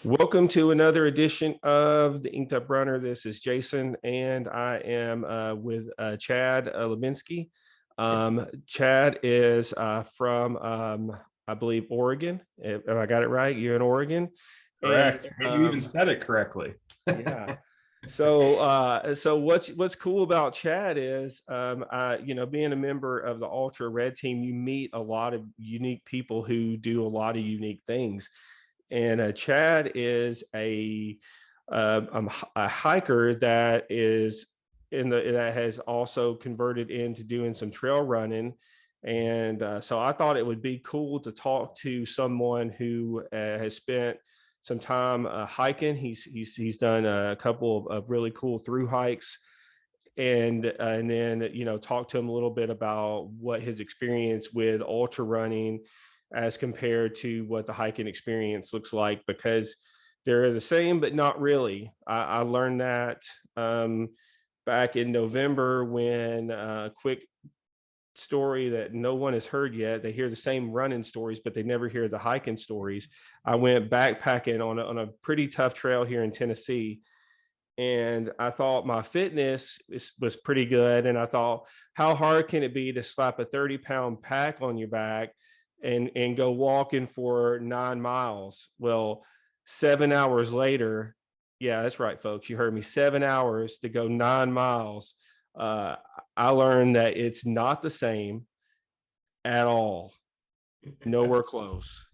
Welcome to another edition of the Inked Up Runner. This is Jason, and I am with Chad Lubinski. Chad is from, I believe, Oregon. If I got it right, you're in Oregon, and Correct. And you even said it correctly. yeah. So what's cool about Chad is, being a member of the Ultra Red Team, you meet a lot of unique people who do a lot of unique things. And Chad is a hiker that is that has also converted into doing some trail running. And so I thought it would be cool to talk to someone who has spent some time hiking. He's done a couple of really cool through hikes, and then talk to him a little bit about what his experience with ultra running as compared to what the hiking experience looks like, because they're the same but not really. I learned that back in November, when a quick story that no one has heard yet. They hear the same running stories, but they never hear the hiking stories. I went backpacking on a pretty tough trail here in Tennessee, and I thought my fitness was pretty good. And I thought, how hard can it be to slap a 30-pound pack on your back and go walking for 9 miles? Well, 7 hours later, yeah, that's right, folks. You heard me. 7 hours to go 9 miles. Uh, I learned that it's not the same at all. Nowhere close.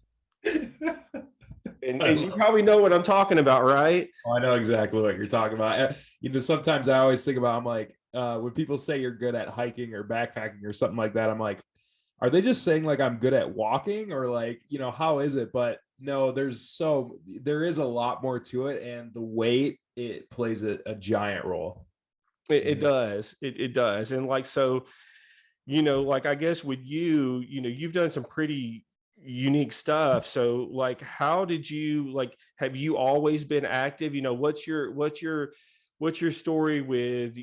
And you probably know what I'm talking about, right? I know exactly what you're talking about. Sometimes I always think about, I'm like, when people say you're good at hiking or backpacking or something like that, I'm like, are they just saying like I'm good at walking, or like, how is it? But no, there is a lot more to it. And the weight, it plays a giant role. It does. It does. And like, so, like, I guess with you, you've done some pretty unique stuff. So like, how did you, like, have you always been active? What's your story with,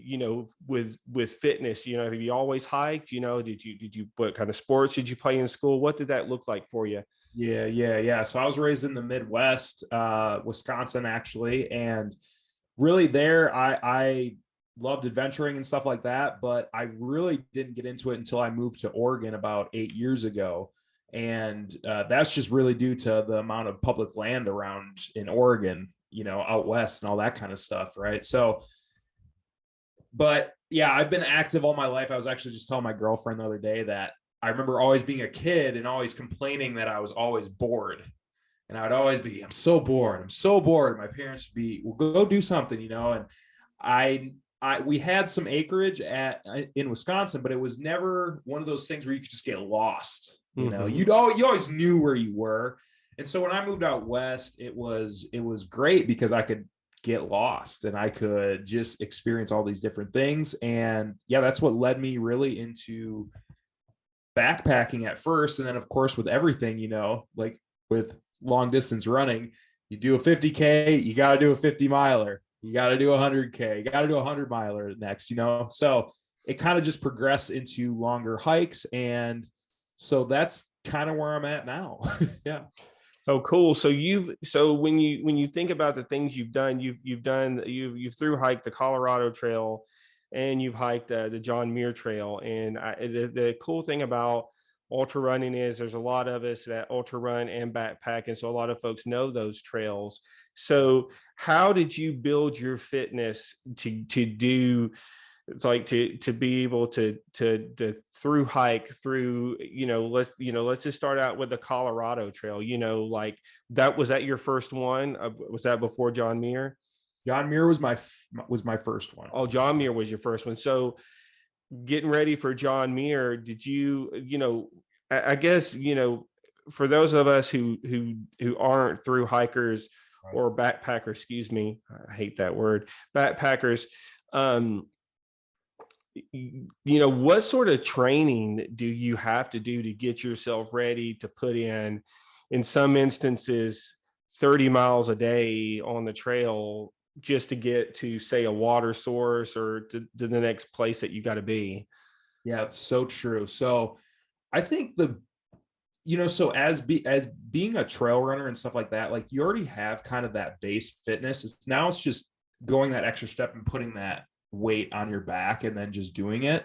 with fitness? Have you always hiked? Did you what kind of sports did you play in school? What did that look like for you? Yeah. So I was raised in the Midwest, Wisconsin, actually. And really there, I loved adventuring and stuff like that, but I really didn't get into it until I moved to Oregon about 8 years ago. And that's just really due to the amount of public land around in Oregon, out west and all that kind of stuff. Right. So, but yeah, I've been active all my life. I was actually just telling my girlfriend the other day that I remember always being a kid and always complaining that I was always bored. And I would always be, I'm so bored. I'm so bored. My parents would be, well, go do something, and we had some acreage in Wisconsin, but it was never one of those things where you could just get lost. You always knew where you were. And so when I moved out west, it was great because I could get lost and I could just experience all these different things. And yeah, that's what led me really into backpacking at first. And then of course, with everything, like with long distance running, you do a 50K, you got to do a 50 miler. You got to do 100K. You got to do a 100 miler next, So it kind of just progressed into longer hikes. And so that's kind of where I'm at now. Yeah. So cool. So when you think about the things you've done, you've through hiked the Colorado Trail, and you've hiked the John Muir Trail. And the cool thing about ultra running is there's a lot of us that ultra run and backpack, and so a lot of folks know those trails. So how did you build your fitness to do, it's like, to be able to through hike through, let's just start out with the Colorado Trail, like, was that your first one? Was that before John Muir? John Muir was my first one. Oh, John Muir was your first one. So getting ready for John Muir, did you, I guess, for those of us who aren't through hikers or backpackers, excuse me, I hate that word, backpackers, what sort of training do you have to do to get yourself ready to put in some instances, 30 miles a day on the trail, just to get to, say, a water source, or to the next place that you got to be? Yeah, it's so true. So I think so as being a trail runner and stuff like that, like you already have kind of that base fitness. It's just going that extra step and putting that weight on your back and then just doing it.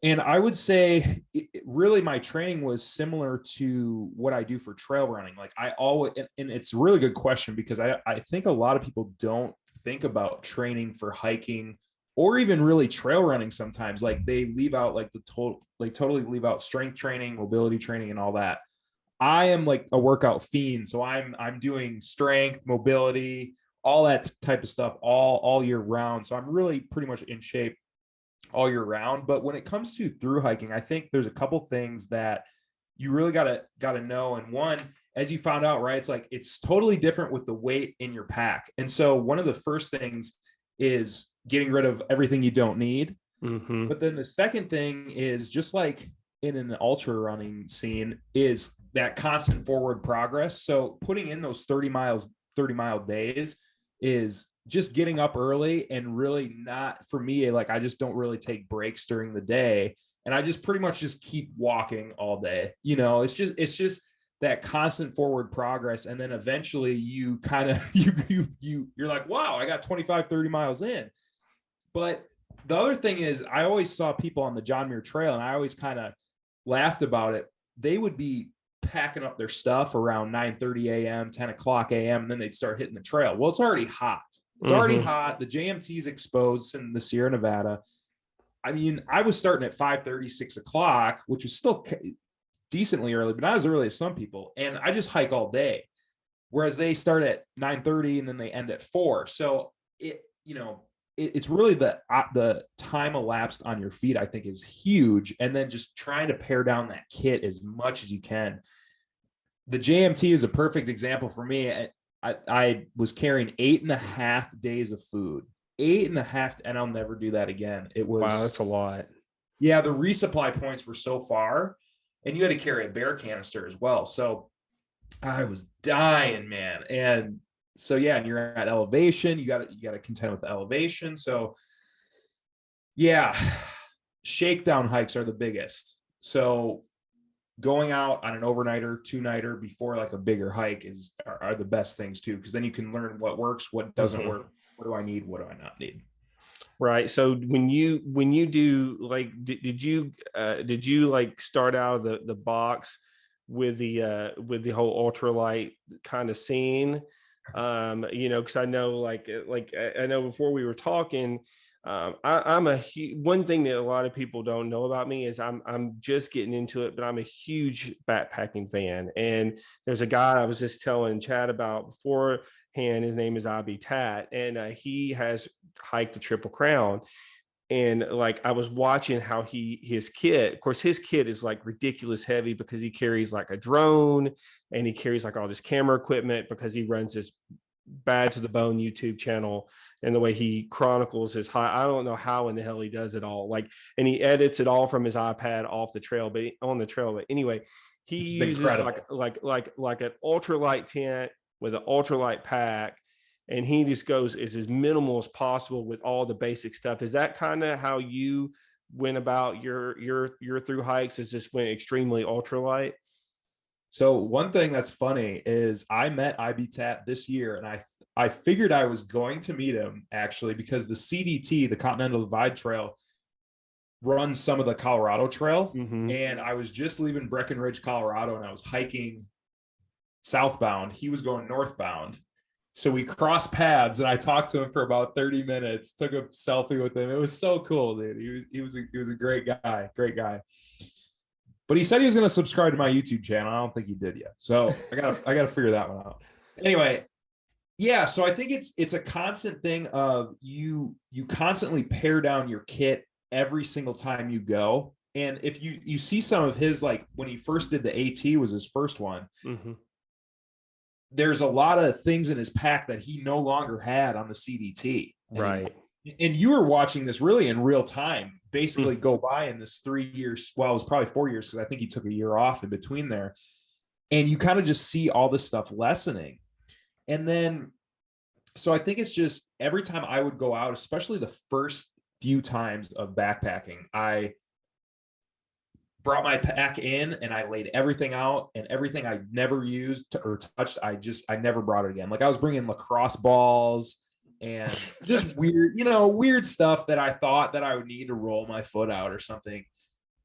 And I would say really my training was similar to what I do for trail running. Like I always, and it's a really good question because I think a lot of people don't think about training for hiking or even really trail running sometimes. Like they leave out like totally leave out strength training, mobility training, and all that. I am like a workout fiend. So I'm doing strength, mobility, all that type of stuff all year round. So I'm really pretty much in shape all year round. But when it comes to through hiking, I think there's a couple things that you really gotta know. And one, as you found out, right, it's like it's totally different with the weight in your pack. And so one of the first things is getting rid of everything you don't need. Mm-hmm. But then the second thing is just like in an ultra running scene is that constant forward progress. So putting in those 30-mile days is just getting up early and really not, for me, like I just don't really take breaks during the day. And I just pretty much just keep walking all day. It's just that constant forward progress. And then eventually you kind of, you're like, wow, I got 25, 30 miles in. But the other thing is I always saw people on the John Muir Trail and I always kind of laughed about it. They would be packing up their stuff around 9:30 a.m., 10 o'clock a.m., and then they'd start hitting the trail. Well, it's already hot. It's already hot. The JMT is exposed in the Sierra Nevada. I mean, I was starting at 5:30, 6 o'clock, which was still decently early, but not as early as some people. And I just hike all day. Whereas they start at 9:30 and then they end at 4. So it's really the time elapsed on your feet, I think, is huge. And then just trying to pare down that kit as much as you can. The JMT is a perfect example for me. I was carrying 8.5 days of food, 8.5, and I'll never do that again. It was, wow, that's a lot. Yeah, the resupply points were so far, and you had to carry a bear canister as well. So I was dying, man. And so yeah, and you're at elevation. You got to contend with the elevation. So yeah, shakedown hikes are the biggest. So going out on an overnighter, 2-nighter before like a bigger hike are the best things too, because then you can learn what works, what doesn't work, what do I need, what do I not need. Right. So when you do like, did you like start out of the box with the whole ultralight kind of scene? Because I know I know before we were talking, I'm one thing that a lot of people don't know about me is I'm just getting into it, but I'm a huge backpacking fan. And there's a guy I was just telling Chad about beforehand. His name is Abi Tat, and he has hiked the Triple Crown. And like I was watching how his kit, of course, his kit is like ridiculous heavy because he carries like a drone and he carries like all this camera equipment because he runs this Bad to the Bone YouTube channel, and the way he chronicles his high, I don't know how in the hell he does it all. Like, and he edits it all from his iPad off the trail, but on the trail. But anyway, he uses like an ultralight tent with an ultralight pack, and he just goes as minimal as possible with all the basic stuff. Is that kind of how you went about your through hikes? Is just went extremely ultralight? So one thing that's funny is I met IBTAT this year, and I figured I was going to meet him actually because the CDT, the Continental Divide Trail, runs some of the Colorado Trail. And I was just leaving Breckenridge, Colorado, and I was hiking southbound. He was going northbound. So we crossed paths, and I talked to him for about 30 minutes, took a selfie with him. It was so cool, dude. He was a great guy. But he said he was going to subscribe to my YouTube channel. I don't think he did yet. So I gotta figure that one out. Anyway, yeah. So I think it's a constant thing of you constantly pare down your kit every single time you go. And if you see some of his, like when he first did the AT was his first one. There's a lot of things in his pack that he no longer had on the CDT. Right. And you were watching this really in real time, basically go by in this 3 years. Well, it was probably 4 years because I think he took a year off in between there. And you kind of just see all this stuff lessening. And then, so I think it's just every time I would go out, especially the first few times of backpacking, I brought my pack in and I laid everything out, and everything I never used or touched, I never brought it again. Like I was bringing lacrosse balls and just weird, weird stuff that I thought that I would need to roll my foot out or something.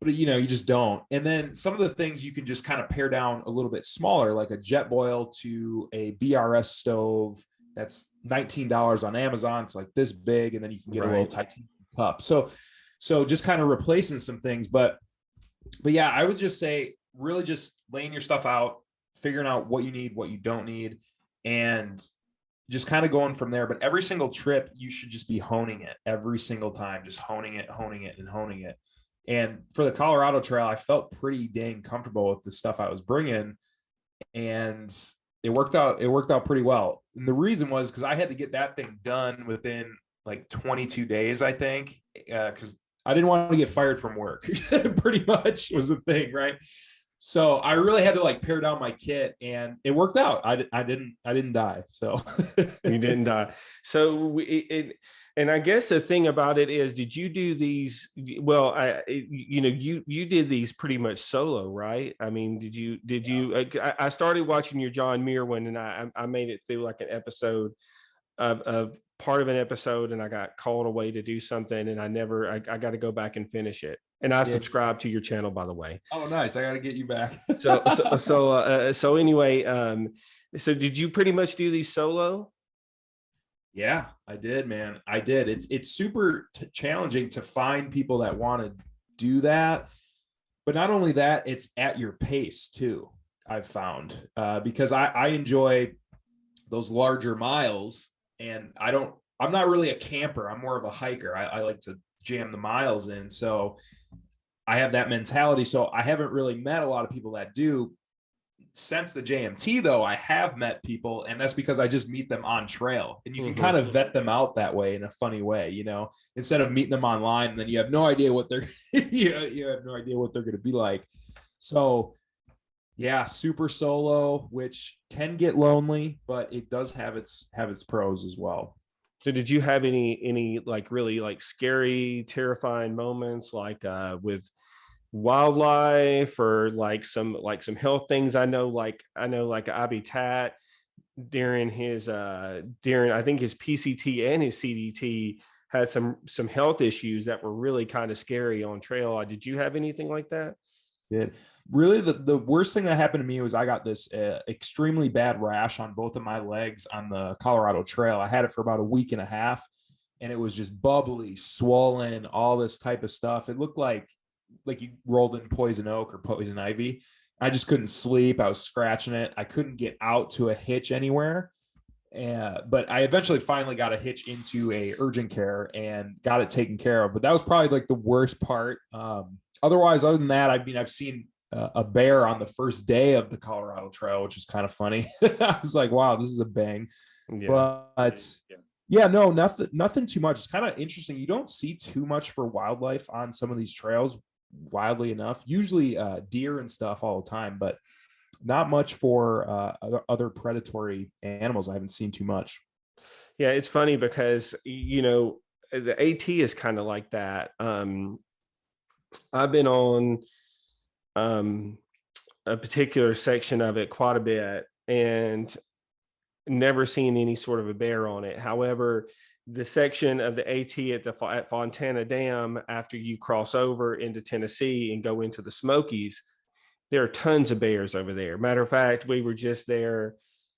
But you just don't. And then some of the things you can just kind of pare down a little bit smaller, like a jet boil to a BRS stove that's $19 on Amazon. It's like this big, and then you can get a little titanium cup. So just kind of replacing some things. But yeah, I would just say really just laying your stuff out, figuring out what you need, what you don't need, and just kind of going from there. But every single trip, you should just be honing it every single time, just honing it, and honing it. And for the Colorado Trail, I felt pretty dang comfortable with the stuff I was bringing, and it worked out pretty well. And the reason was because I had to get that thing done within like 22 days, I think, because I didn't want to get fired from work. Pretty much was the thing, right? So I really had to like pare down my kit, and it worked out. I didn't die. So you didn't die. So and I guess the thing about it is, did you do these? Well, you did these pretty much solo, right? I mean, did you? I started watching your John Muir one, and I made it through like an episode of part of an episode, and I got called away to do something, and I got to go back and finish it. And I subscribe to your channel, by the way. Oh, nice! I got to get you back. so anyway, so did you pretty much do these solo? Yeah, I did, man. I did. It's super challenging to find people that want to do that. But not only that, it's at your pace too, I've found, because I enjoy those larger miles, and I'm not really a camper. I'm more of a hiker. I like to jam the miles in. So I have that mentality. So I haven't really met a lot of people that do. Since the JMT, though, I have met people, and that's because I just meet them on trail, and you can kind of vet them out that way in a funny way, instead of meeting them online, and then you have no idea what they're you have no idea what they're going to be like. So yeah, super solo, which can get lonely, but it does have its pros as well. So did you have any like really like scary, terrifying moments like with wildlife, or like some health things? I know like Abby Tat during I think his PCT and his CDT had some health issues that were really kind of scary on trail. Did you have anything like that? Did really the worst thing that happened to me was I got this extremely bad rash on both of my legs on the Colorado Trail. I had it for about a week and a half, and it was just bubbly, swollen, all this type of stuff. It looked like you rolled in poison oak or poison ivy. I just couldn't sleep. I was scratching it. I couldn't get out to a hitch anywhere. But I eventually finally got a hitch into a urgent care and got it taken care of. But that was probably like the worst part. Otherwise, other than that, I mean, I've seen a bear on the first day of the Colorado Trail, which was kind of funny. I was like, wow, this is a bang. Yeah. But yeah, no, nothing too much. It's kind of interesting. You don't see too much for wildlife on some of these trails, wildly enough. Usually deer and stuff all the time, but not much for other predatory animals. I haven't seen too much. Yeah, it's funny because the AT is kind of like that. I've been on a particular section of it quite a bit and never seen any sort of a bear on it. However, the section of the AT at Fontana Dam, after you cross over into Tennessee and go into the Smokies, there are tons of bears over there. Matter of fact, we were just there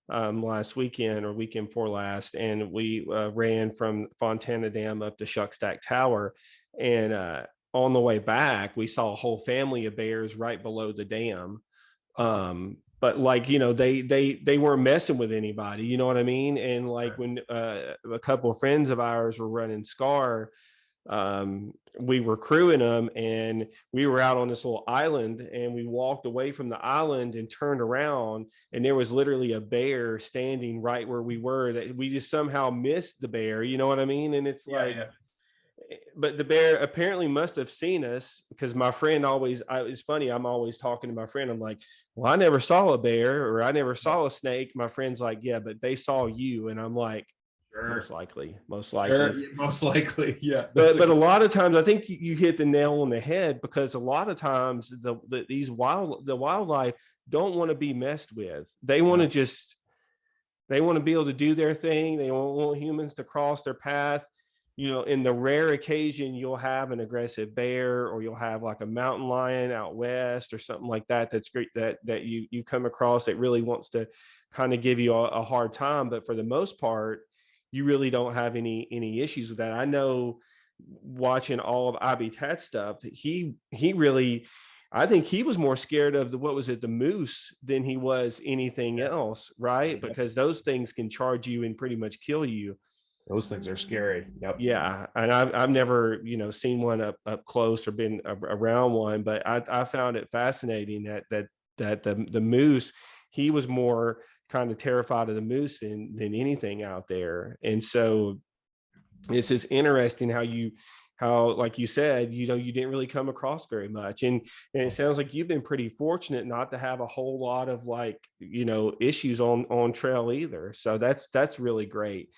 last weekend or weekend before last, and we ran from Fontana Dam up to Shuckstack Tower, and on the way back, we saw a whole family of bears right below the dam. But like, they weren't messing with anybody, you know what I mean? And like when a couple of friends of ours were running Scar, we were crewing them, and we were out on this little island, and we walked away from the island and turned around, and there was literally a bear standing right where we were, that we just somehow missed the bear, you know what I mean? And it's but the bear apparently must have seen us, because my friend it's funny, I'm always talking to my friend, I'm like, well, I never saw a bear, or I never saw a snake. My friend's like, yeah, but they saw you. And I'm like, Sure. most Sure. likely. Most likely. Yeah. But a lot of times I think you hit the nail on the head, because a lot of times the wildlife don't want to be messed with. They want to just, they want to be able to do their thing. They don't want humans to cross their path. You know, in the rare occasion you'll have an aggressive bear, or you'll have like a mountain lion out west or something like that. That's great that you come across that really wants to kind of give you a hard time. But for the most part, you really don't have any issues with that. I know, watching all of Habitat stuff, he really, I think he was more scared of what was it, the moose, than he was anything else, right? Because those things can charge you and pretty much kill you. Those things are scary. Yep. Yeah, and I've never, seen one up close or been around one, but I found it fascinating that the moose, he was more kind of terrified of the moose than anything out there. And so it's just interesting how like you said, you didn't really come across very much. And it sounds like you've been pretty fortunate not to have a whole lot of like, issues on trail either. So that's really great.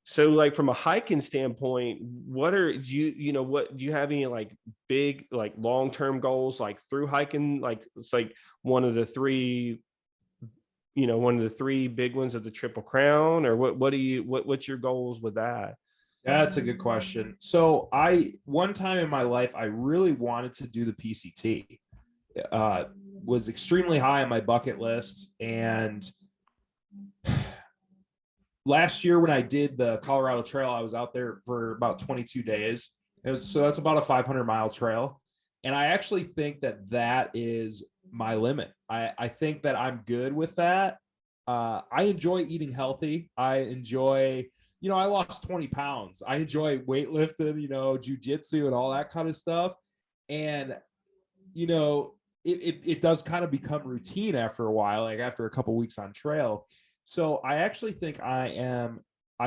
So like from a hiking standpoint, what are what do you have any like big, like long-term goals, like through hiking? Like it's like one of the three, one of the three big ones of the Triple Crown, or what's your goals with that? That's a good question. So one time in my life, I really wanted to do the PCT. Was extremely high on my bucket list. And last year when I did the Colorado Trail, I was out there for about 22 days. So that's about a 500-mile trail. And I actually think that is my limit. I think that I'm good with that. I enjoy eating healthy. I enjoy, I lost 20 pounds. I enjoy weightlifting, jujitsu and all that kind of stuff. And, it does kind of become routine after a while, like after a couple of weeks on trail. So I actually think I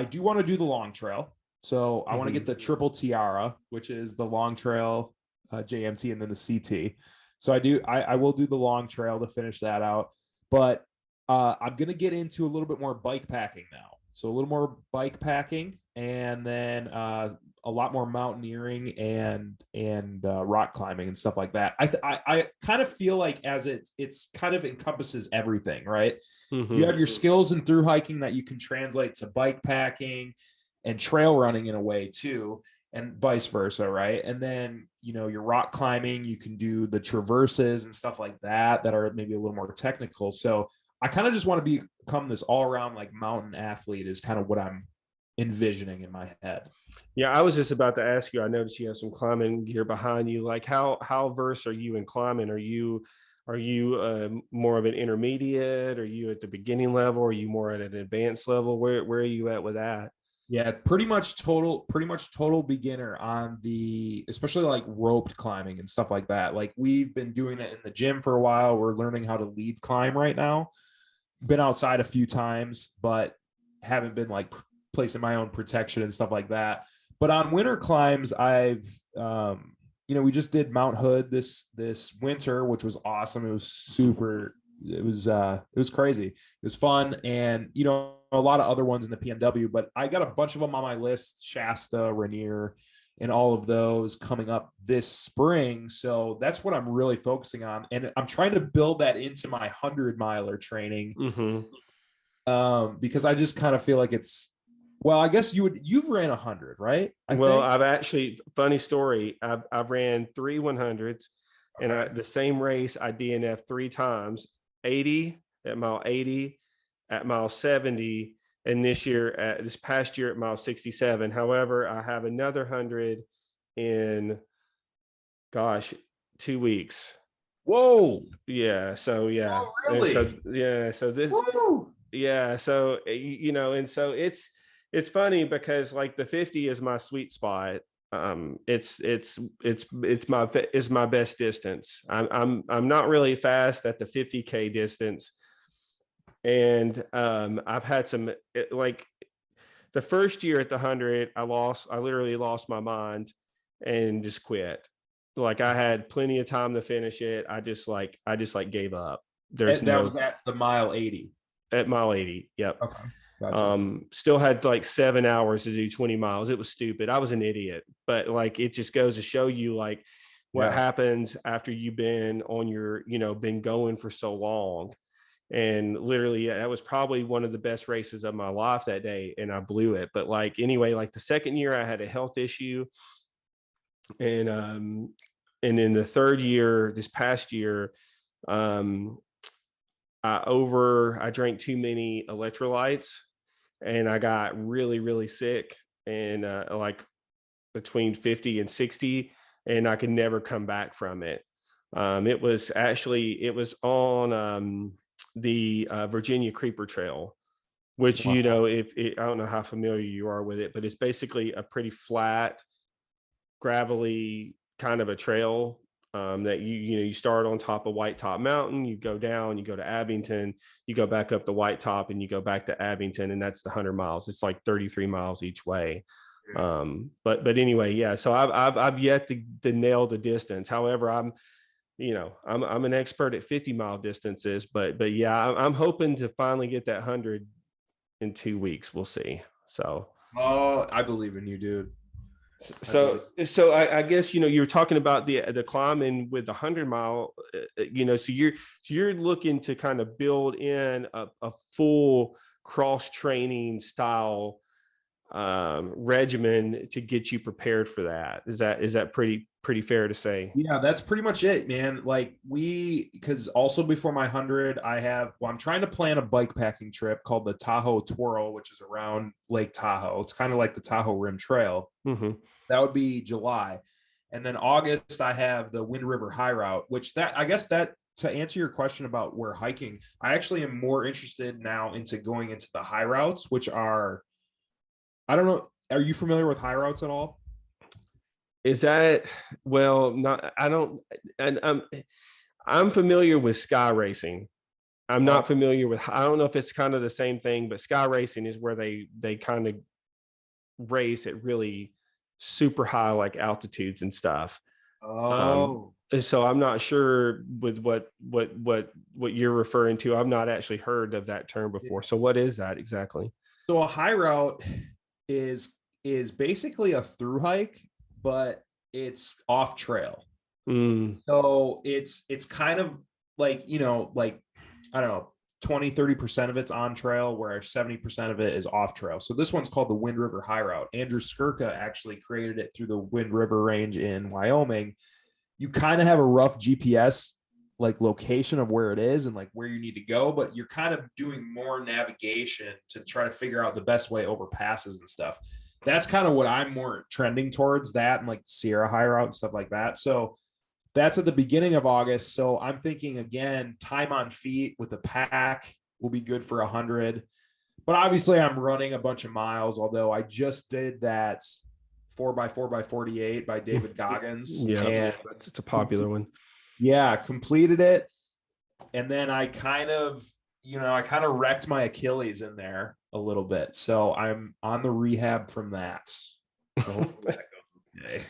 do want to do the long trail. So I want to get the triple tiara, which is the long trail, JMT, and then the CT. So I will do the long trail to finish that out. But I'm going to get into a little bit more bike packing now. So a little more bike packing, and then a lot more mountaineering and rock climbing and stuff like that. I kind of feel like as it's kind of encompasses everything, right? You have your skills in through hiking that you can translate to bike packing and trail running in a way too, and vice versa, right? And then, your rock climbing, you can do the traverses and stuff like that are maybe a little more technical. So I kind of just want to become this all around like mountain athlete is kind of what I'm envisioning in my head. Yeah, I was just about to ask you. I noticed you have some climbing gear behind you. Like how versed are you in climbing? Are you more of an intermediate? Are you at the beginning level? Are you more at an advanced level? Where are you at with that? Yeah, pretty much total beginner on especially like roped climbing and stuff like that. Like we've been doing it in the gym for a while. We're learning how to lead climb right now. Been outside a few times, but haven't been like placing my own protection and stuff like that. But on winter climbs, we just did Mount Hood this winter, which was awesome. It was super. It was crazy. It was fun, and a lot of other ones in the PNW. But I got a bunch of them on my list: Shasta, Rainier, and all of those coming up this spring. So that's what I'm really focusing on, and I'm trying to build that into my 100-miler training. Because I just kind of feel like it's. Well, I guess you've ran 100, right? I've actually, funny story. I've ran 3 100s, and the same race I DNF 3 times: 80 at mile 80, at mile 70, and this past year at mile 67. However, I have another 100 in, 2 weeks. Whoa. Yeah. So yeah. Oh, really? So this. Woo! Yeah. So and so it's funny because like the 50 is my sweet spot. It's my best distance. I'm not really fast at the 50K distance, and I've had some, like the first year at the 100, I literally lost my mind and just quit. Like I had plenty of time to finish it. I just gave up. That was at the mile 80. At mile 80. Yep. Okay. Gotcha. Still had like 7 hours to do 20 miles. It was stupid. I was an idiot, but like, it just goes to show you like what Yeah. happens after you've been on your, been going for so long. And literally, yeah, that was probably one of the best races of my life that day, and I blew it. But like, anyway, like the second year I had a health issue, and in the third year, this past year, um I drank too many electrolytes, and I got really, really sick, and like between 50 and 60, and I could never come back from it. It was on the Virginia Creeper Trail, which, Wow. I don't know how familiar you are with it, but it's basically a pretty flat, gravelly kind of a trail, that you start on top of White Top Mountain, you go down, you go to Abington, you go back up the White Top, and you go back to Abington, and that's the 100 miles. It's like 33 miles each way. Yeah. But anyway, yeah. So I've yet to nail the distance. However, I'm an expert at 50-mile distances, but yeah, I'm hoping to finally get that 100 in 2 weeks. We'll see. So Oh, I believe in you, dude. I so believe. so I guess, you were talking about the climbing with the 100-mile, so you're looking to kind of build in a full cross training style regimen to get you prepared for that. Is that pretty fair to say? Yeah, that's pretty much it, man. Because also before my 100, I'm trying to plan a bike packing trip called the Tahoe Twirl, which is around Lake Tahoe. It's kind of like the Tahoe Rim Trail. Mm-hmm. That would be July. And then August, I have the Wind River High Route, I guess that to answer your question about where hiking, I actually am more interested now into going into the high routes, which are, I don't know. Are you familiar with high routes at all? Is that, well, not, I don't, and I'm familiar with sky racing. I'm Oh, not familiar with, I don't know if it's kind of the same thing, but sky racing is where they kind of race at really super high like altitudes and stuff. Um, oh. and so I'm not sure with what you're referring to. I've not actually heard of that term before. So what is that exactly? So a high route is is basically a through hike, but it's off trail. Mm, So it's kind of like, like I don't know, 20-30% of it's on trail, where 70% of it is off trail. So this one's called the Wind River High Route. Andrew Skirka actually created it through the Wind River Range in Wyoming. You kind of have a rough GPS like location of where it is and like where you need to go, but you're kind of doing more navigation to try to figure out the best way over passes and stuff. That's kind of what I'm more trending towards, that and like Sierra High Route and stuff like that. So that's at the beginning of August. So I'm thinking again, time on feet with a pack will be good for 100. But obviously, I'm running a bunch of miles, although I just did that 4x4 by 48 by David Goggins. yeah, And it's a popular one. yeah, completed it. And then I kind of wrecked my Achilles in there a little bit. So I'm on the rehab from that. So hopefully that goes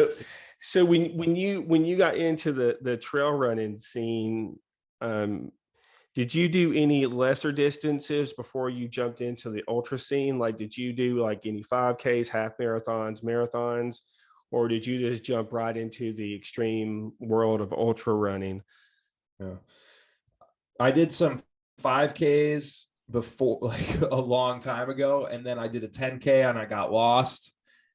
okay. So when you got into the trail running scene, um, did you do any lesser distances before you jumped into the ultra scene? Like, did you do like any 5Ks, half marathons, marathons, or did you just jump right into the extreme world of ultra running? Yeah. I did some 5Ks before, like a long time ago, and then I did a 10K and I got lost.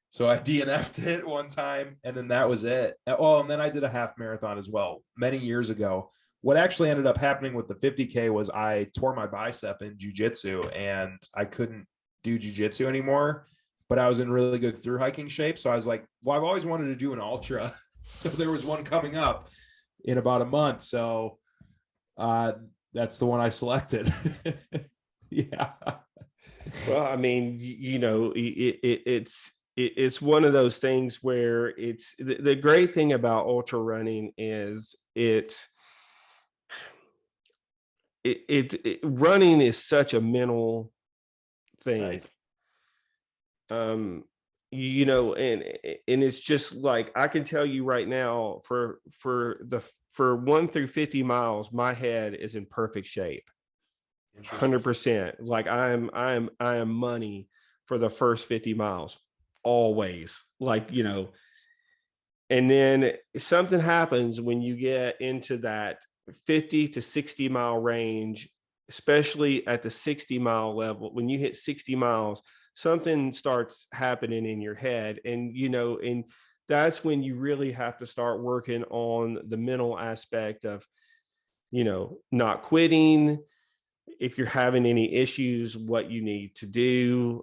So I DNF'd it one time, and then that was it. Oh, and then I did a half marathon as well many years ago. What actually ended up happening with the 50K was I tore my bicep in jujitsu, and I couldn't do jujitsu anymore. But I was in really good through hiking shape, so I was like, "Well, I've always wanted to do an ultra." So there was one coming up in about a month. So uh, that's the one I selected. Yeah. Well, I mean, it's one of those things where it's the great thing about ultra running is running is such a mental thing. Right. um and it's just like, I can tell you right now, for 1 through 50 miles, my head is in perfect shape. Interesting. 100%. Like I am money for the first 50 miles always. Like, and then something happens when you get into that 50 to 60 mile range, especially at the 60-mile level. When you hit 60 miles, something starts happening in your head. And that's when you really have to start working on the mental aspect of, not quitting. If you're having any issues, what you need to do.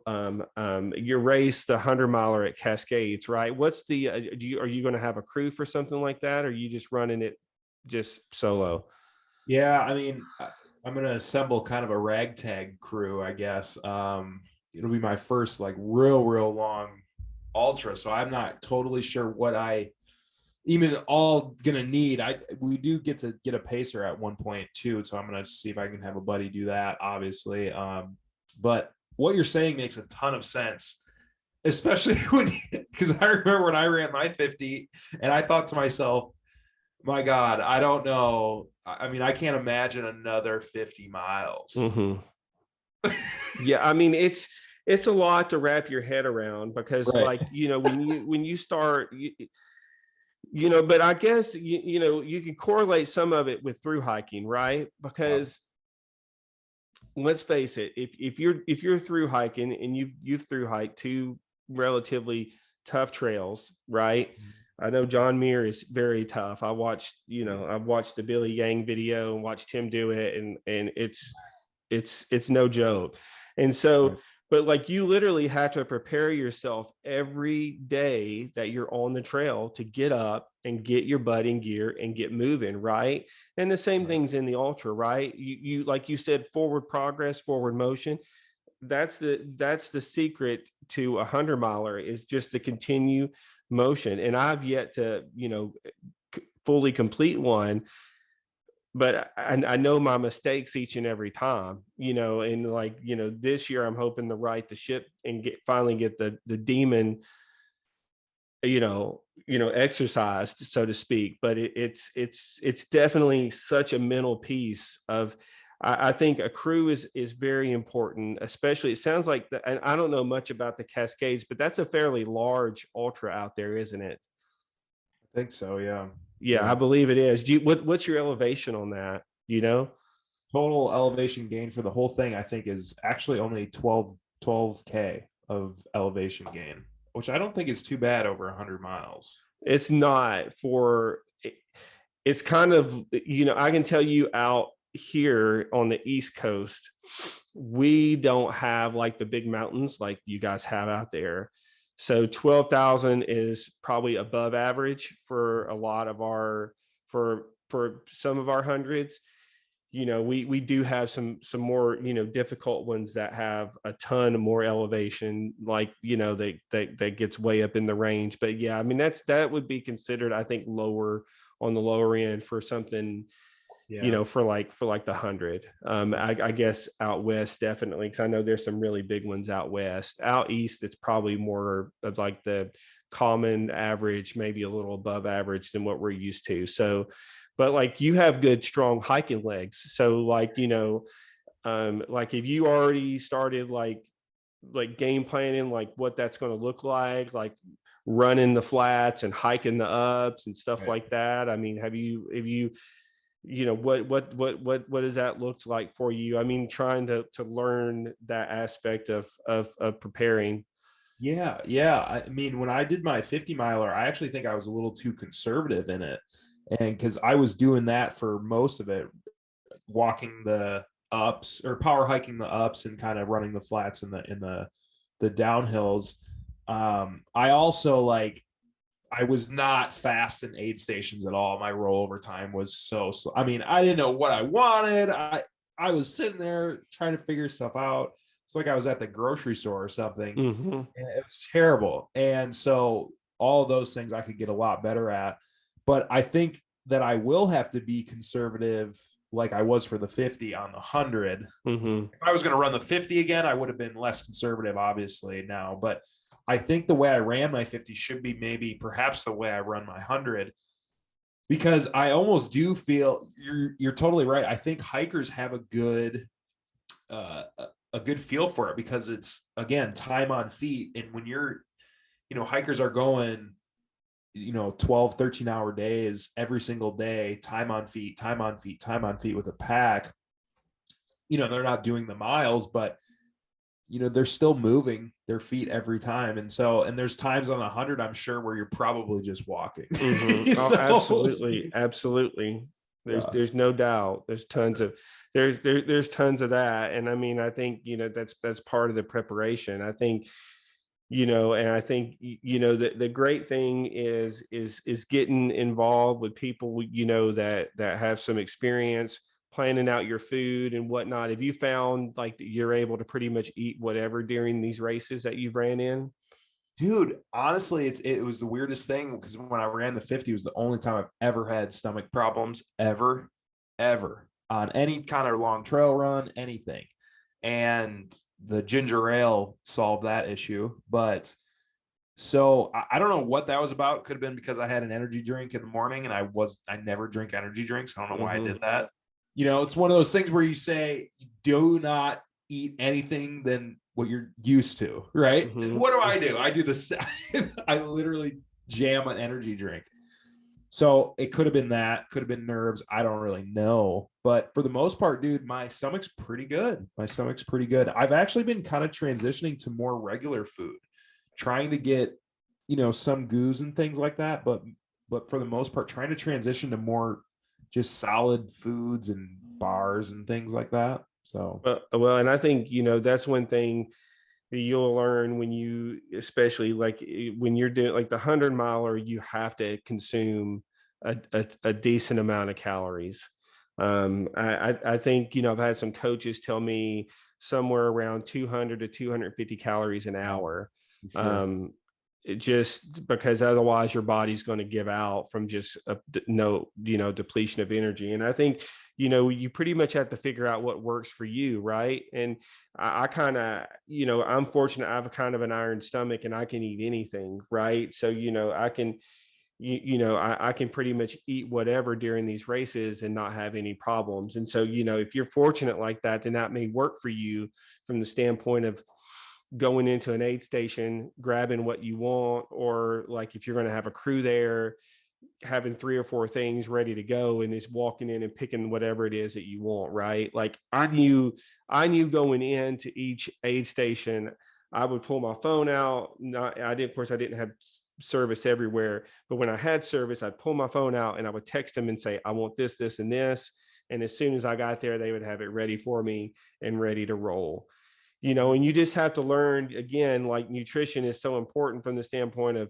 Your race, the 100 miler at Cascades, right? What's the, are you going to have a crew for something like that? Or are you just running it just solo? Yeah, I mean, I'm gonna assemble kind of a ragtag crew, I guess. It'll be my first like real long ultra, so I'm not totally sure what I even all gonna need. We do get to get a pacer at one point too, so I'm gonna see if I can have a buddy do that, obviously. But what you're saying makes a ton of sense, especially when because I remember when I ran my 50 and I thought to myself, my God, I don't know. I mean, I can't imagine another 50 miles. Mm-hmm. Yeah, I mean, it's a lot to wrap your head around because, Right. like, when you start, but I guess you can correlate some of it with through hiking, right? Yeah. Because let's face it, if you're through hiking and you've through hiked two relatively tough trails, right? I know John Muir is very tough. I've watched the Billy Yang video and watched him do it, and it's no joke. And so, Right. but like you literally have to prepare yourself every day that you're on the trail to get up and get your butt in gear and get moving, right? And the same Right. things in the ultra, right? You like you said, forward progress, forward motion. That's the secret to a 100 miler is just to continue motion. And I've yet to fully complete one, but I know my mistakes each and every time, and like, this year I'm hoping to right the ship and finally get the demon, exercised, so to speak. But it's definitely such a mental piece of, I think a crew is very important, especially it sounds like and I don't know much about the Cascades, but that's a fairly large ultra out there, isn't it? I think so. Yeah. Yeah, I Yeah. believe it is. What's your elevation on that? Total elevation gain for the whole thing, I think, is actually only 12K of elevation gain, which I don't think is too bad over 100 miles. It's not for it's kind of, I can tell you out here on the East Coast, we don't have like the big mountains like you guys have out there. So 12,000 is probably above average for a lot of for some of our hundreds. We do have some more, difficult ones that have a ton more elevation, like, that gets way up in the range. But yeah, I mean, that would be considered, I think, lower on the lower end for something, Yeah. for like the 100. I guess out west, definitely, because I know there's some really big ones out west. Out east, it's probably more of like the common average, maybe a little above average than what we're used to. So, but like you have good strong hiking legs, so like, like if you already started like game planning, like what that's going to look like running the flats and hiking the ups and stuff Right. like that. I mean, have you what does that look like for you? I mean, trying to learn that aspect of preparing. Yeah, yeah. I mean, when I did my 50 miler, I actually think I was a little too conservative in it. And because I was doing that for most of it, walking the ups or power hiking the ups and kind of running the flats in the downhills. I also like I was not fast in aid stations at all. My rollover time was so slow. I mean, I didn't know what I wanted. I was sitting there trying to figure stuff out. It's like I was at the grocery store or something. Mm-hmm. It was terrible. And so all of those things I could get a lot better at. But I think that I will have to be conservative like I was for the 50 on the 100. Mm-hmm. If I was going to run the 50 again, I would have been less conservative, obviously, now. But I think the way I ran my 50 should be maybe perhaps the way I run my 100, because I almost do feel you're totally right. I think hikers have a good a good feel for it, because it's, again, time on feet. And when you're, hikers are going, 12, 13-hour days every single day, time on feet, time on feet, time on feet with a pack, they're not doing the miles, but they're still moving their feet every time. And there's times on 100, I'm sure, where you're probably just walking. Mm-hmm. Oh, So absolutely, absolutely. yeah. There's no doubt. There's tons of that, and I mean, I think that's part of the preparation. I think and I think the great thing is getting involved with people that have some experience planning out your food and whatnot. Have you found like that you're able to pretty much eat whatever during these races that you've ran in? Dude, honestly, it was the weirdest thing, because when I ran the 50, it was the only time I've ever had stomach problems, ever, on any kind of long trail run, anything. And the ginger ale solved that issue. But so I don't know what that was about. Could have been because I had an energy drink in the morning, and I never drink energy drinks. I don't know why I Mm-hmm. did that. It's one of those things where you say, do not eat anything than what you're used to, right? Mm-hmm. What do? I do this. I literally jam an energy drink. So it could have been that, could have been nerves. I don't really know. But for the most part, dude, my stomach's pretty good. My stomach's pretty good. I've actually been kind of transitioning to more regular food, trying to get, some goos and things like that. But for the most part, trying to transition to more just solid foods and bars and things like that. So Well, and I think that's one thing that you'll learn when especially like when you're doing like the 100 miler, you have to consume a decent amount of calories. I think I've had some coaches tell me somewhere around 200 to 250 calories an hour. sure. Just because otherwise your body's going to give out from just no depletion of energy. And I think you pretty much have to figure out what works for you, right? And I kind of I'm fortunate, I have kind of an iron stomach and I can eat anything, right? So I can I can pretty much eat whatever during these races and not have any problems. And so if you're fortunate like that, then that may work for you from the standpoint of going into an aid station, grabbing what you want, or like if you're going to have a crew there, having 3 or 4 things ready to go and just walking in and picking whatever it is that you want, right? Like I knew going into each aid station, I would pull my phone out. Of course, I didn't have service everywhere, but when I had service, I'd pull my phone out and I would text them and say, I want this, this, and this. And as soon as I got there, they would have it ready for me and ready to roll. And you just have to learn, again, like nutrition is so important from the standpoint of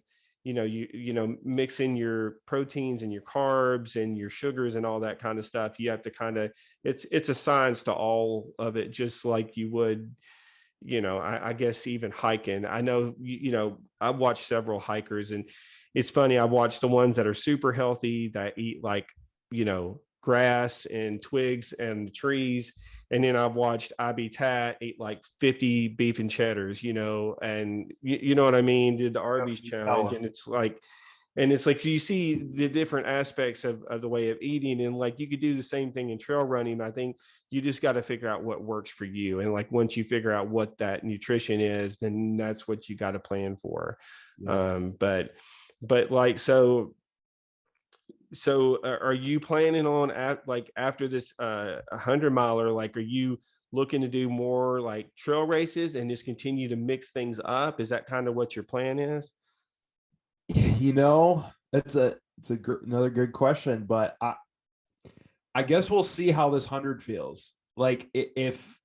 mixing your proteins and your carbs and your sugars and all that kind of stuff. You have to kind of, it's a science to all of it, just like you would I guess even hiking. I know I've watched several hikers, and it's funny, I've watched the ones that are super healthy that eat like grass and twigs and trees. And then I've watched IB Tat eat like 50 beef and cheddars, and you know what I mean? Did the Arby's challenge. And it's like you see the different aspects of the way of eating. And like you could do the same thing in trail running. I think you just got to figure out what works for you. And like once you figure out what that nutrition is, then that's what you got to plan for. Yeah. But like so are you planning on like after this 100 miler, like are you looking to do more like trail races and just continue to mix things up? Is that kind of what your plan is? Another good question, but I guess we'll see how this 100 feels. Like if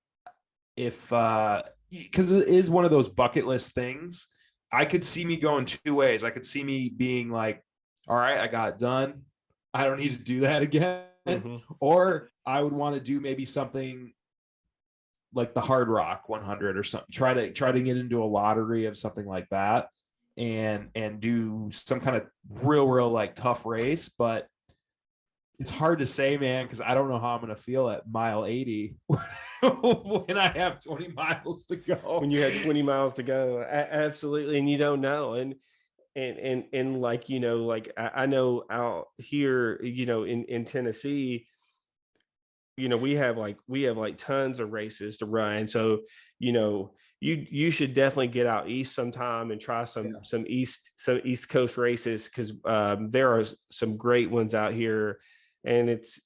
because it is one of those bucket list things. I could see me going two ways. I could see me being like, all right, I got it done. I don't need to do that again. Mm-hmm. Or I would want to do maybe something like the Hard Rock 100 or something. Try to get into a lottery of something like that, and do some kind of real like tough race. But it's hard to say, man, because I don't know how I'm going to feel at mile 80 when I have 20 miles to go. When you had 20 miles to go. Absolutely. And you don't know. And like like I know out here in Tennessee, we have like tons of races to run. So, you should definitely get out east sometime and try some East Coast races, because there are some great ones out here, and it's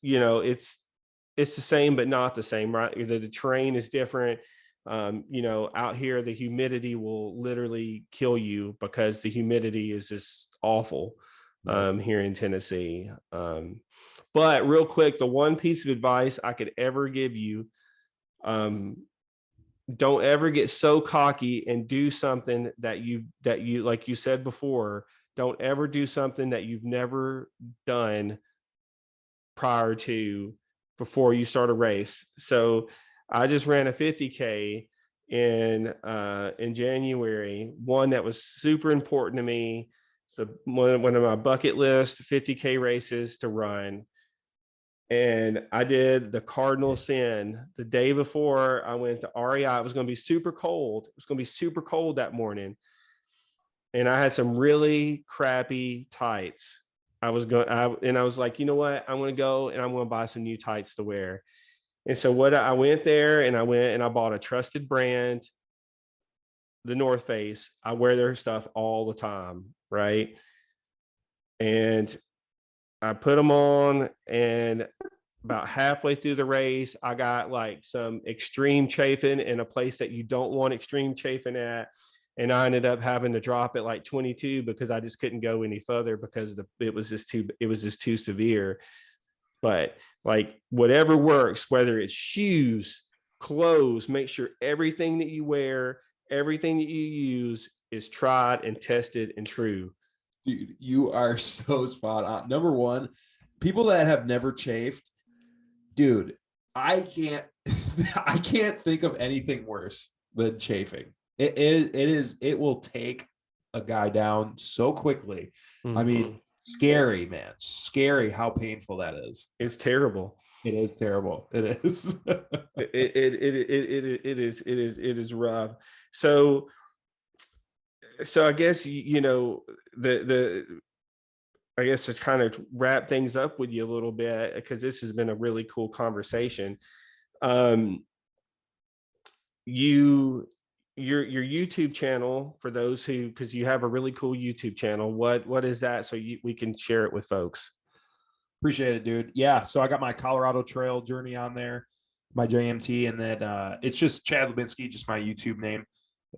the same but not the same, right? The terrain is different. Out here the humidity will literally kill you because the humidity is just awful here in Tennessee. But real quick, the one piece of advice I could ever give you, um, don't ever get so cocky and do something that you like you said before. Don't ever do something that you've never done prior to before you start a race. So I just ran a 50K in January, one that was super important to me. So one of my bucket list 50K races to run. And I did the cardinal sin the day before I went to REI. It was going to be super cold. It was going to be super cold that morning. And I had some really crappy tights. I was like, you know what? I'm going to go and I'm going to buy some new tights to wear. And so I went there and I bought a trusted brand, the North Face. I wear their stuff all the time, right? And I put them on, and about halfway through the race, I got like some extreme chafing in a place that you don't want extreme chafing at. And I ended up having to drop it like 22 because I just couldn't go any further because it was just too severe. But like whatever works, whether it's shoes, clothes, make sure everything that you wear, everything that you use is tried and tested and true. Dude, you are so spot on. Number one, people that have never chafed, dude, I can't I can't think of anything worse than chafing. It will take a guy down so quickly. Mm-hmm. I mean, scary, man. Scary how painful that is. It's terrible. It is terrible. It is. It is rough. So I guess the I guess to kind of wrap things up with you a little bit, because this has been a really cool conversation. Your YouTube channel, for those who, because you have a really cool YouTube channel, what is that, so we can share it with folks? Appreciate it, dude. Yeah, so I got my Colorado Trail journey on there, my JMT, and then it's just Chad Lubinski. Just my YouTube name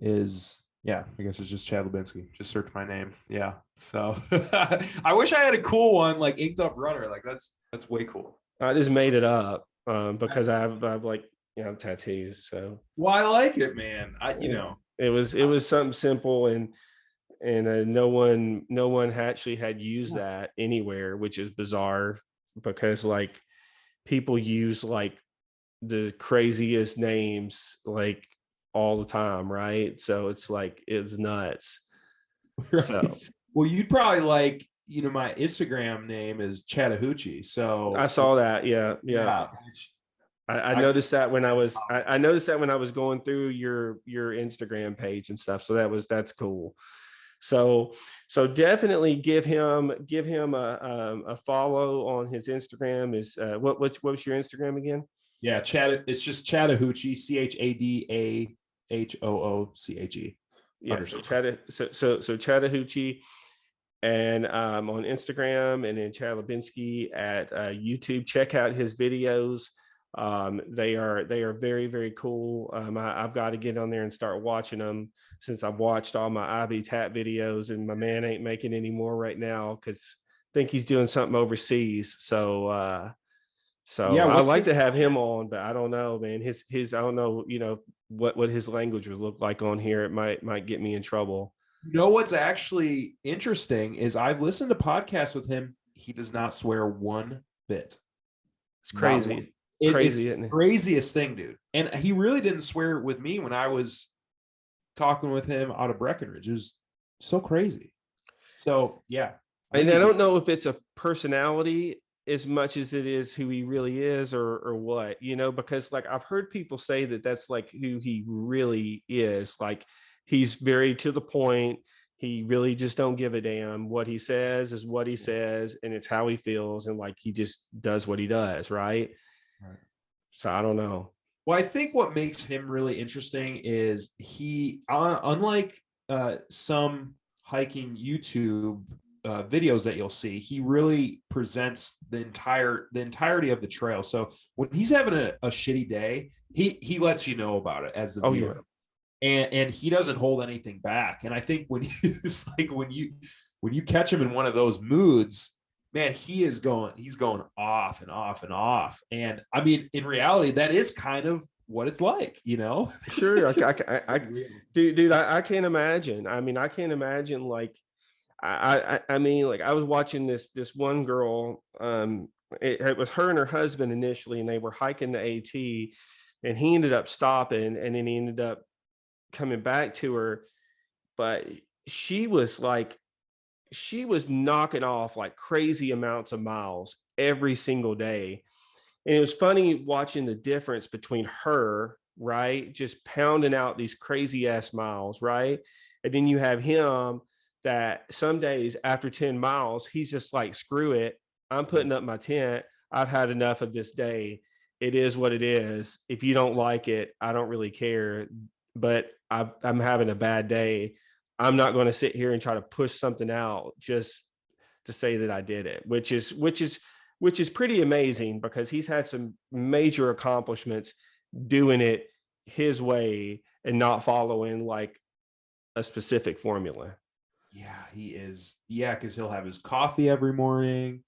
is, yeah, I guess it's just Chad Lubinski. Just search my name. Yeah. So I wish I had a cool one like Inked Up Runner. Like that's way cool. I just made it up because I've like tattoos. So well, I like it, man. It was something simple, and no one actually had used that anywhere, which is bizarre, because like people use like the craziest names like all the time, right? So it's like, it's nuts. Right. So, well, you'd probably like, my Instagram name is Chattahoochee. So I saw that. Yeah. I noticed that when I was going through your Instagram page and stuff. So that's cool. So definitely give him a follow on his Instagram. Is what's your Instagram again? Yeah, it's just Chattahoochee, Chadahoochee. Yeah, so Chattahoochee, and on Instagram, and then Chad Lubinski at YouTube. Check out his videos. They are very, very cool. I've got to get on there and start watching them, since I've watched all my IB tap videos, and my man ain't making any more right now because I think he's doing something overseas. So yeah, I'd like to have him on, but I don't know, man. His I don't know, what his language would look like on here. It might get me in trouble. What's actually interesting is I've listened to podcasts with him. He does not swear one bit. It's crazy. It's the craziest thing, dude. And he really didn't swear with me when I was talking with him out of Breckenridge. It was so crazy. So yeah. And I don't know if it's a personality as much as it is who he really is, or what, because like I've heard people say that that's like who he really is. Like he's very to the point. He really just don't give a damn. What he says is what he says, and it's how he feels, and like he just does what he does, right? So I don't know. Well, I think what makes him really interesting is he, unlike some hiking YouTube videos that you'll see, he really presents the entirety of the trail. So when he's having a shitty day, he lets you know about it as the Oh viewer, yeah. and he doesn't hold anything back. And I think when it's like when you catch him in one of those moods, man, he's going off and off and off. And I mean, in reality, that is kind of what it's like, you know. Sure. Dude, I can't imagine. I mean, I can't imagine like I mean, like I was watching this one girl. It was her and her husband initially, and they were hiking the AT, and he ended up stopping, and then he ended up coming back to her. But she was like, she was knocking off like crazy amounts of miles every single day. And it was funny watching the difference between her, right? Just pounding out these crazy ass miles, right? And then you have him that some days after 10 miles, he's just like, screw it. I'm putting up my tent. I've had enough of this day. It is what it is. If you don't like it, I don't really care. But I'm having a bad day. I'm not going to sit here and try to push something out just to say that I did it, which is pretty amazing because he's had some major accomplishments doing it his way and not following like a specific formula. Yeah, he is. Yeah, because he'll have his coffee every morning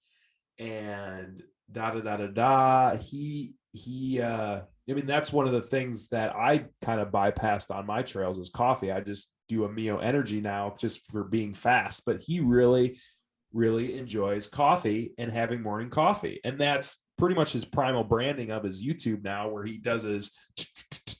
and da da da da da. I mean, that's one of the things that I kind of bypassed on my trails is coffee. I just do a Mio Energy now just for being fast, but he really enjoys coffee and having morning coffee. And that's pretty much his primal branding of his YouTube now, where he does his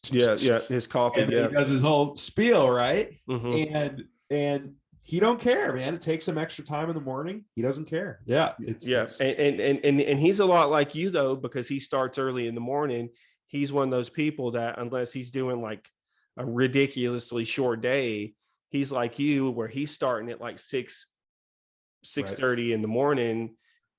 his coffee, and he does his whole spiel, right? Mm-hmm. And he don't care, man. It takes him extra time in the morning. He doesn't care. Yeah. And he's a lot like you though, because he starts early in the morning. He's one of those people that unless he's doing like a ridiculously short day, he's like you where he's starting at like 6:30 in the morning,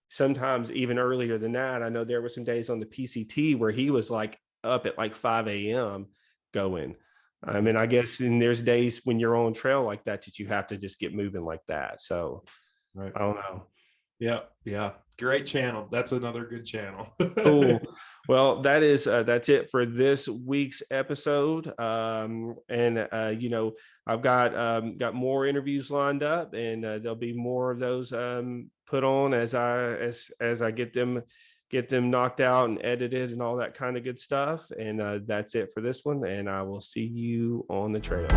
sometimes even earlier than that. I know there were some days on the PCT where he was like up at like 5 a.m. going. I mean, I guess and there's days when you're on trail like that you have to just get moving like that. So right. I don't know. Yeah. Great channel. That's another good channel. Cool. Well, that's it for this week's episode. And you know, I've got more interviews lined up, and there'll be more of those put on as I get them knocked out and edited and all that kind of good stuff. And that's it for this one. And I will see you on the trail.